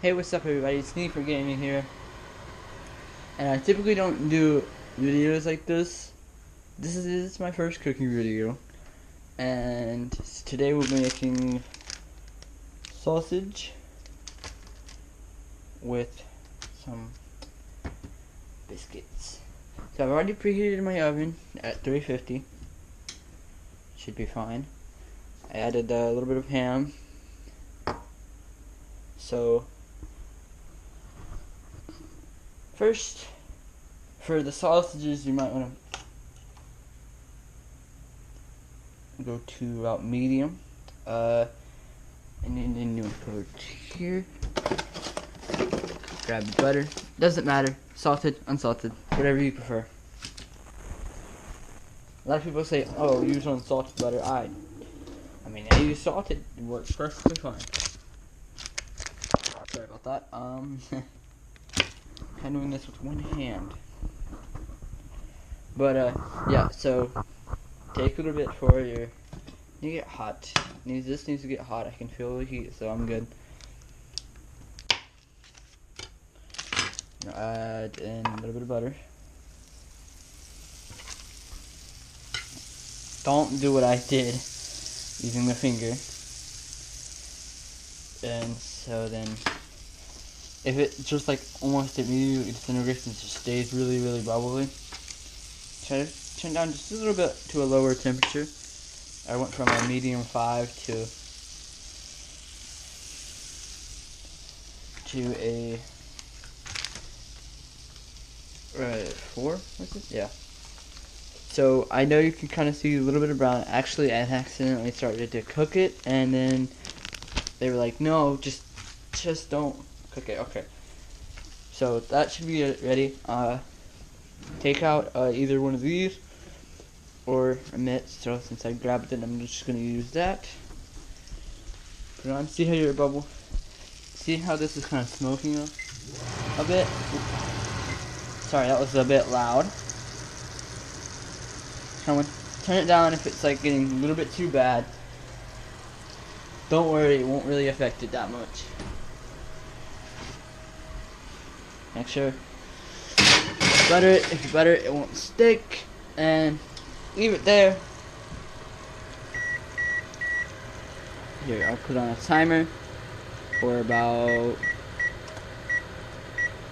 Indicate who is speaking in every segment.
Speaker 1: Hey, what's up everybody, it's me for Gaming here. And I typically don't do videos like this. This is my first cooking video. And today we'll be making sausage with some biscuits. So I've already preheated my oven at 350. Should be fine. I added a little bit of ham. So first, for the sausages, you might want to go to about medium. And then you want to go here. Grab the butter. Doesn't matter. Salted, unsalted, whatever you prefer. A lot of people say, "Oh, use unsalted butter." I mean, I use salted. It works perfectly fine. Sorry about that. I'm doing this with one hand. But yeah. So take a little bit for your. You get hot. This needs to get hot. I can feel the heat, so I'm good. Now add in a little bit of butter. Don't do what I did using the finger. And so then, if it just like almost immediately disintegrates and just stays really bubbly, try to turn down just a little bit to a lower temperature. I went from a medium 5 to a 4. What's it? Yeah. So I know you can kind of see a little bit of brown. Actually, I accidentally started to cook it, and then they were like, "No, just don't cook it." Okay. So that should be ready. Take out either one of these or a mitt. So since I grabbed it, I'm just gonna use that. Put it on. See how your bubble. See how this is kind of smoking a bit. Sorry, that was a bit loud. Turn it down if it's like getting a little bit too bad. Don't worry, it won't really affect it that much. Make sure butter it. If you butter it, it won't stick. And leave it there. Here, I'll put on a timer for about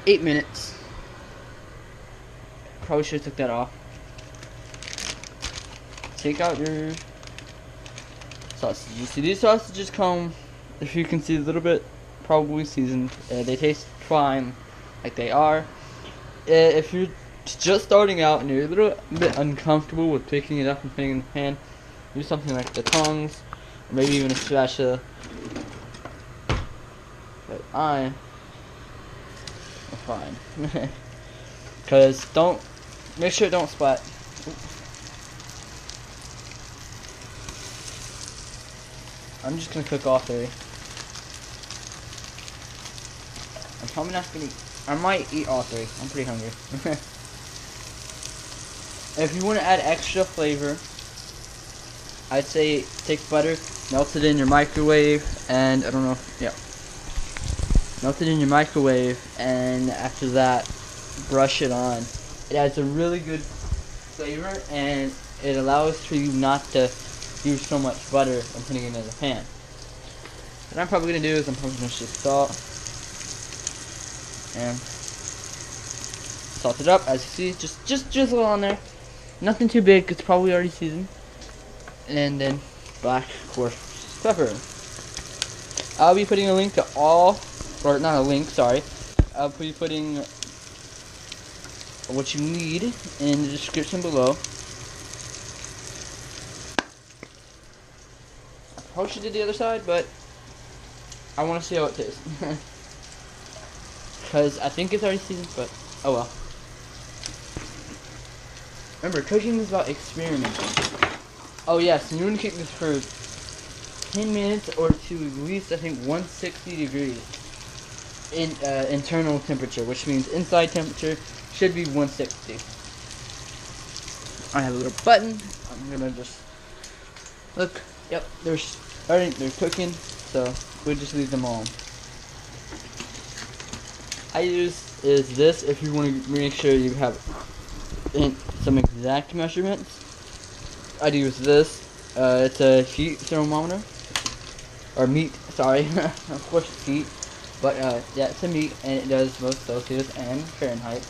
Speaker 1: 8 minutes. Probably should have took that off. Take out your sausages. See, these sausages come, if you can see, a little bit probably seasoned. They taste fine, like they are. If you're just starting out and you're a little bit uncomfortable with picking it up and putting it in the pan, use something like the tongs, or maybe even a spatula. But I'm fine. Cause make sure it don't splat. I'm just gonna cook all three. I'm probably not gonna eat. I might eat all three. I'm pretty hungry. If you want to add extra flavor, I'd say take butter, melt it in your microwave, and I don't know. Yeah. Melt it in your microwave, and after that, brush it on. It adds a really good flavor, and it allows for you not to use so much butter and putting it in the pan. What I'm probably gonna do is I'm probably gonna just salt and salt it up. As you see, just drizzle on there. Nothing too big. It's probably already seasoned. And then black coarse pepper. I'll be putting a link to all, or not a link, sorry. I'll be putting what you need in the description below. I probably should do the other side, but I want to see how it tastes. Because I think it's already seasoned, but oh well. Remember, cooking is about experimenting. Oh yes, and you want to keep this for 10 minutes or to at least, I think, 160 degrees in internal temperature, which means inside temperature should be 160. I have a little button. I'm gonna just look. Yep, they're cooking, so we'll just leave them on. I use is this if you want to make sure you have some exact measurements. I'd use this. It's a heat thermometer. Or meat, sorry. Of course it's heat. But yeah, it's a meat and it does both Celsius and Fahrenheit.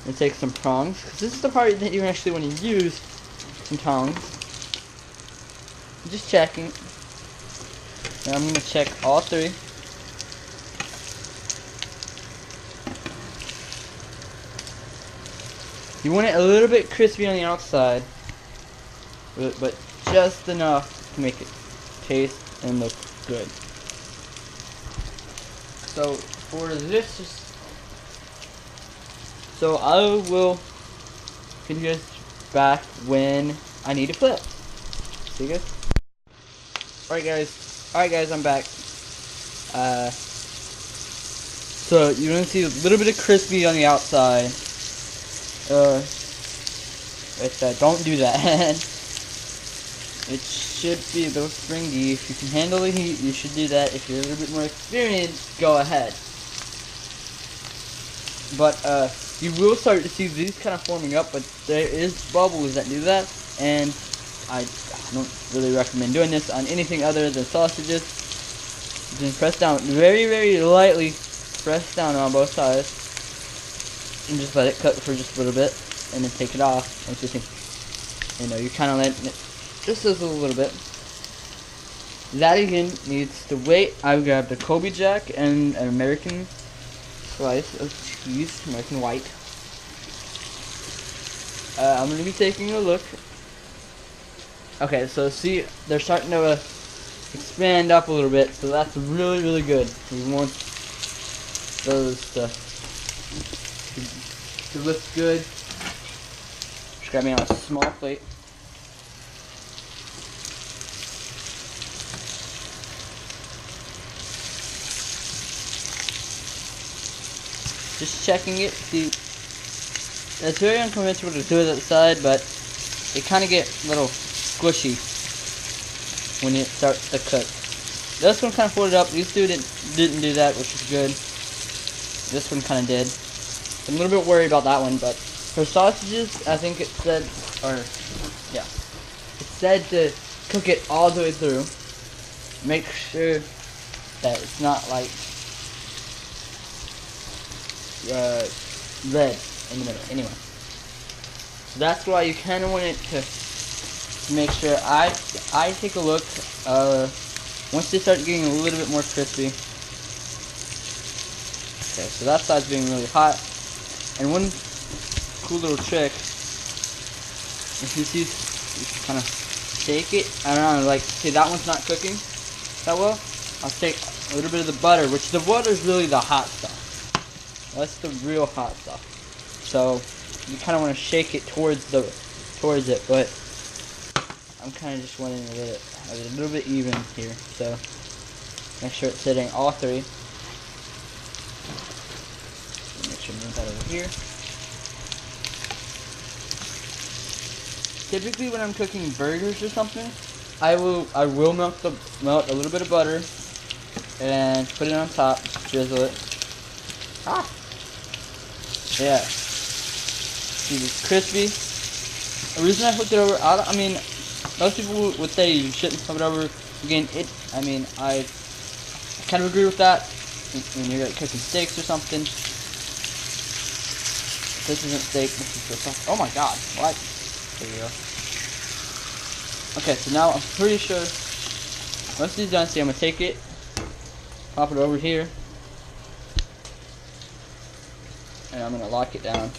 Speaker 1: And take some prongs, because this is the part that you actually want to use some tongs. Just checking. Now I'm going to check all three. You want it a little bit crispy on the outside, but just enough to make it taste and look good. So for this, so I will get you guys back when I need to flip. See you guys. Alright guys, I'm back. So you're gonna see a little bit of crispy on the outside. Don't do that. It should be a little springy. If you can handle the heat, you should do that. If you're a little bit more experienced, go ahead. But you will start to see these kind of forming up, but there is bubbles that do that, and I don't really recommend doing this on anything other than sausages. You can press down very, very lightly, press down on both sides, and just let it cook for just a little bit, and then take it off. Once you think, you're kind of letting it just a little bit. That again needs to wait. I grabbed a Colby Jack and an American slice of cheese, American white. I'm going to be taking a look. Okay, so see, they're starting to expand up a little bit, so that's really, really good. We want those to look good. Just grab me on a small plate. Just checking it. See, it's very unconventional to do it at the side, but it kind of get a little squishy when it starts to cook. This one kind of folded up. These two didn't do that, which is good. This one kind of did. I'm a little bit worried about that one, but for sausages, I think it said, it said to cook it all the way through. Make sure that it's not like red in the middle. Anyway, so that's why you kind of want it to make sure. I take a look once they start getting a little bit more crispy. Okay, so that side's being really hot. And one cool little trick, if you see, you can kind of shake it. I don't know, like, see, that one's not cooking that well. I'll take a little bit of the butter, which the butter is really the hot stuff. That's the real hot stuff. So you kind of want to shake it towards it, but I'm kind of just wanting to let it have it a little bit even here. So make sure it's hitting all three. Make sure to move that over here. Typically, when I'm cooking burgers or something, I will melt a little bit of butter and put it on top, drizzle it. Ah. Yeah. See, it's crispy. The reason I flipped it over, I mean, most people would say you shouldn't flip it over. Again, I kind of agree with that. When you're like cooking steaks or something. This isn't steak, this is just stuff. Oh my god, what? There you go. Okay, so now I'm pretty sure once these done, see, I'm gonna take it, pop it over here, and I'm gonna lock it down.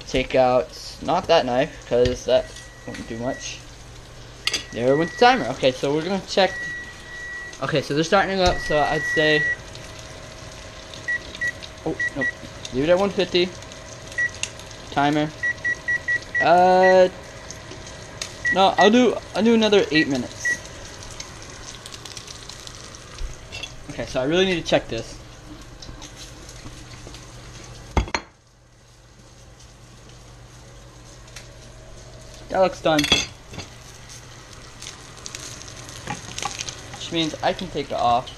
Speaker 1: Take out, not that knife, because that won't do much. There went the timer. Okay, so we're gonna check. Okay, so they're starting to go up, so I'd say, oh, nope, leave it at 150, timer. No, I'll do another 8 minutes. Okay, so I really need to check this. That looks done. Which means I can take it off.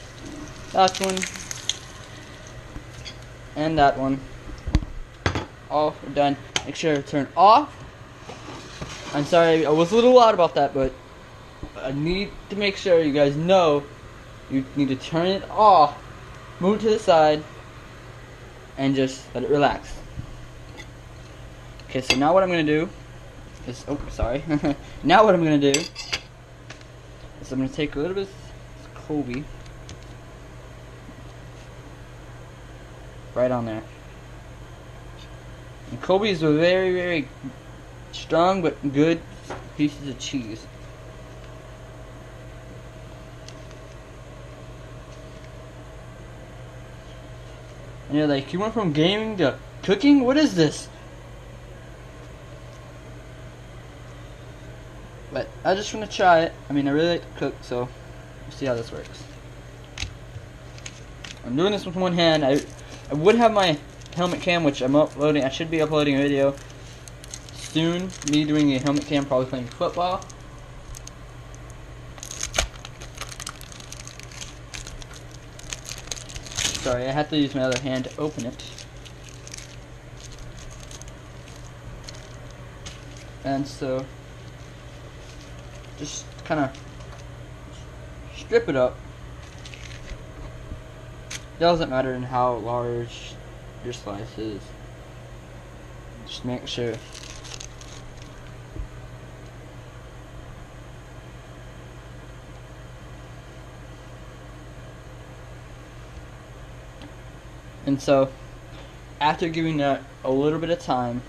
Speaker 1: That one and that one. All done. Make sure to turn off. I'm sorry, I was a little loud about that, but I need to make sure you guys know you need to turn it off, move it to the side, and just let it relax. Okay, so now what I'm going to do is, oh, sorry. Now what I'm going to do is I'm going to take a little bit of colby right on there. And colby is a very, very strong but good pieces of cheese. And you're like, you went from gaming to cooking? What is this? But I just want to try it. I mean, I really like to cook, so we'll see how this works. I'm doing this with one hand. I would have my helmet cam, which I'm uploading. I should be uploading a video soon. Me doing a helmet cam, probably playing football. Sorry, I have to use my other hand to open it. And so, just kind of strip it up. Doesn't matter in how large your slice is. Just make sure. And so, after giving that a little bit of time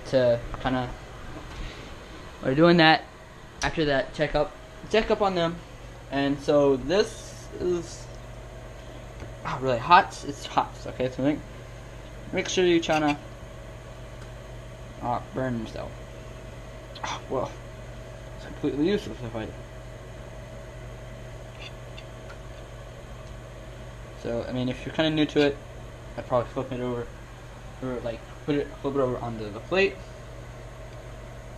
Speaker 1: to kind of, or doing that, after that, check up on them. And so this is really hot. It's hot. Okay, so make sure you try to not burn yourself. Oh, well, it's completely useless if I. So, I mean, if you're kind of new to it, I'd probably flip it over, or like flip it over onto the plate,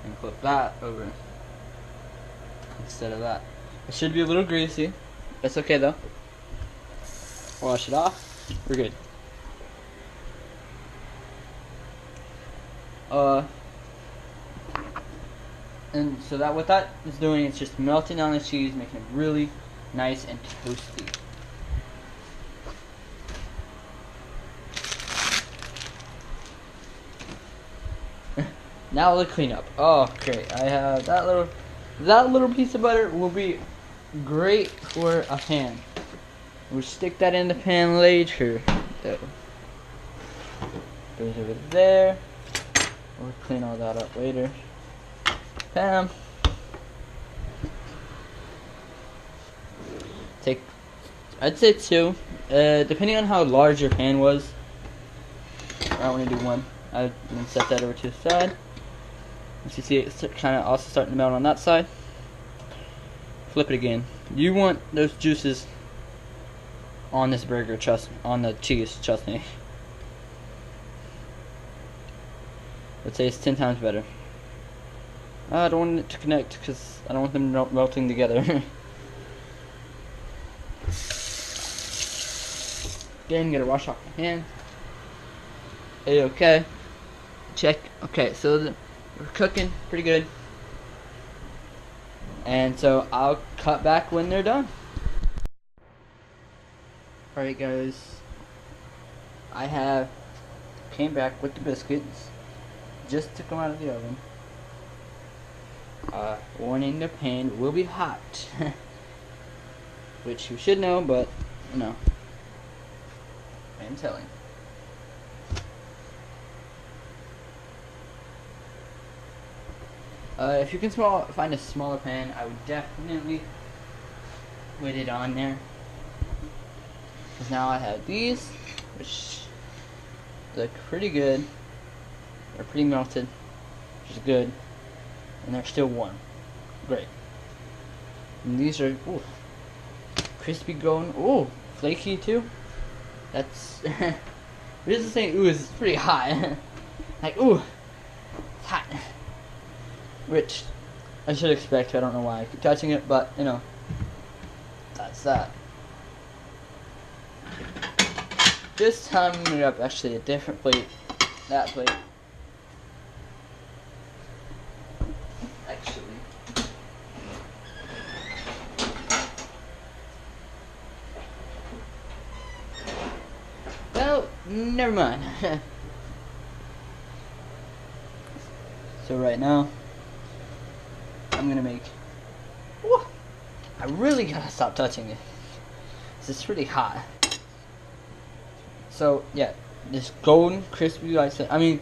Speaker 1: and flip that over instead of that. It should be a little greasy. That's okay though. Wash it off. We're good. And so that what that is doing is just melting down the cheese, making it really nice and toasty. Now the cleanup. Oh, great! I have that little piece of butter will be great for a pan. We'll stick that in the pan later. There. Goes over there. We'll clean all that up later. Bam. I'd say 2. Depending on how large your pan was. I want to do 1. I'm going to set that over to the side. As you see, it's kind of also starting to melt on that side. Flip it again. You want those juices on this burger, on the cheese, trust me. I'd say it's 10 times better. I don't want it to connect because I don't want them melting together. Again, gotta wash off my hands. Hey, okay. Check. Okay, so we're cooking pretty good. And so I'll cut back when they're done. Alright guys, I came back with the biscuits. Just took them out of the oven. Warning, the pan will be hot. Which you should know, but you know, I'm telling. If you can find a smaller pan, I would definitely put it on there. Because now I have these, which look pretty good. They're pretty melted, which is good. And they're still warm. Great. And these are, ooh, crispy golden, ooh, flaky too. That's, this is saying, ooh, it's pretty hot. Like, ooh, it's hot. Which I should expect. I don't know why I keep touching it, but you know, that's that. This time I'm gonna grab actually a different plate. That plate. Actually. Well, never mind. So right now, I'm gonna make. Whew, I really gotta stop touching it. It's really hot. So yeah, this golden crispy rice. I mean,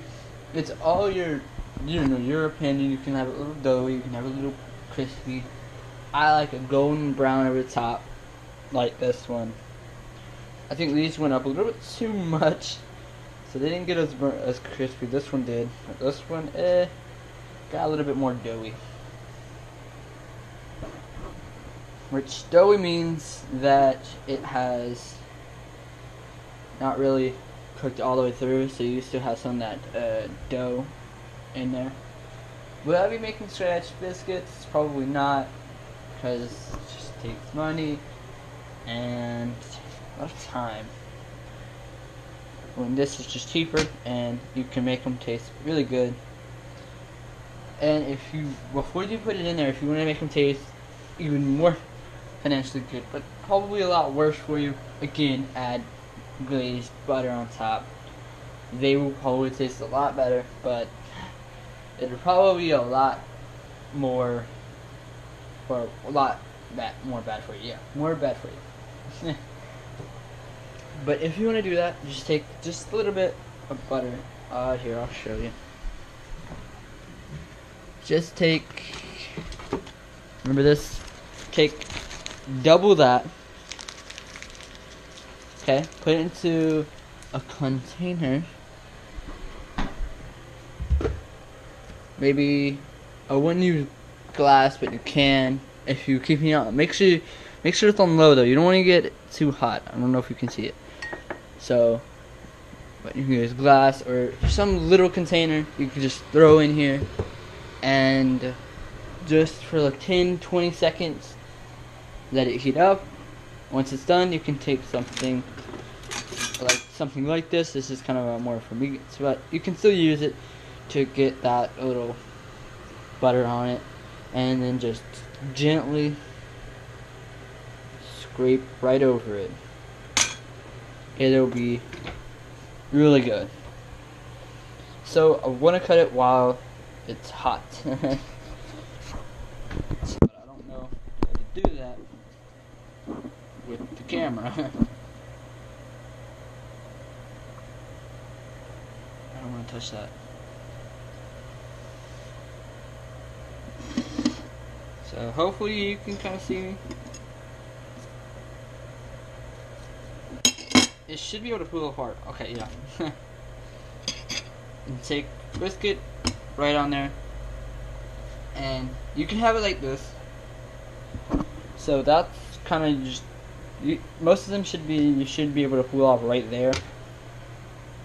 Speaker 1: it's all your opinion. You can have it a little doughy. You can have it a little crispy. I like a golden brown over the top, like this one. I think these went up a little bit too much, so they didn't get as crispy. This one did. But this one, got a little bit more doughy. Which doughy means that it has not really cooked all the way through, so you still have some of that dough in there. Will I be making scratch biscuits? Probably not, because it just takes money and a lot of time. When this is just cheaper and you can make them taste really good. And if you, before you put it in there, if you want to make them taste even more financially good, but probably a lot worse for you, again, add glazed butter on top. They will probably taste a lot better, but it'll probably be a lot more, or a lot more bad for you. Yeah, more bad for you. But if you want to do that, just take just a little bit of butter. Here, I'll show you. Just take, remember this, take double that, okay, put it into a container, maybe, I wouldn't use glass, but you can, if you're keeping it on, make sure it's on low though, you don't want to get it too hot. I don't know if you can see it, so, but you can use glass, or some little container, you can just throw in here, and just for like 10-20 seconds let it heat up. Once it's done, you can take something like this. This is kind of more for me, but you can still use it to get that little butter on it, and then just gently scrape right over it. It'll be really good. So I want to cut it while it's hot. But I don't know how to do that with the camera. I don't want to touch that. So hopefully you can kind of see me. It should be able to pull apart. Okay, yeah. And take biscuit right on there, and you can have it like this. So that's kind of just, most of them should be, you should be able to pull off right there,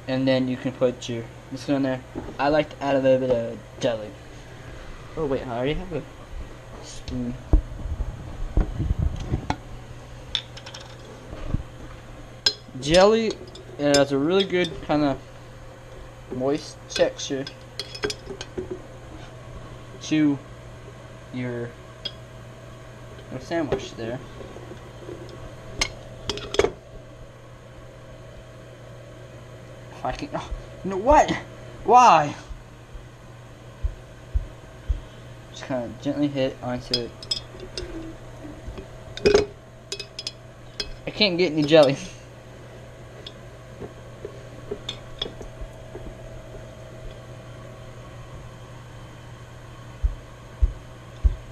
Speaker 1: and then you can put your biscuit on there. I like to add a little bit of jelly. Oh wait, I already have a spoon. Jelly, it has a really good kind of moist texture to your sandwich there. If I can, oh, no, what? Why? Just kind of gently hit onto it. I can't get any jelly.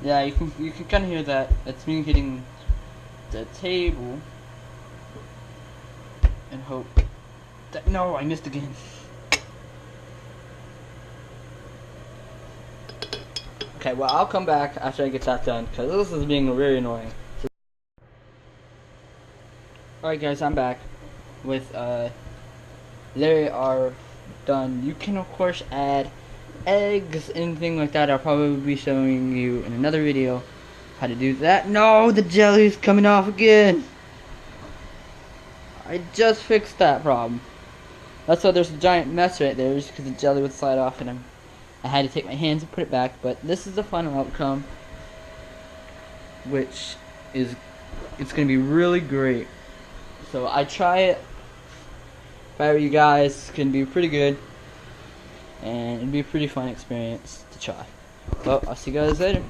Speaker 1: Yeah, you can kind of hear that. That's me hitting the table and hope that, no, I missed again. Okay, well, I'll come back after I get that done, because this is being very annoying. So, alright guys, I'm back with they are done. You can of course add eggs, anything like that. I'll probably be showing you in another video how to do that. No, the jelly's coming off again. I just fixed that problem. That's why there's a giant mess right there, just because the jelly would slide off, and I had to take my hands and put it back. But this is the final outcome, which is, it's gonna be really great. So I try it. If I were you guys, it's gonna be pretty good, and it'd be a pretty fun experience to try. Well, I'll see you guys later.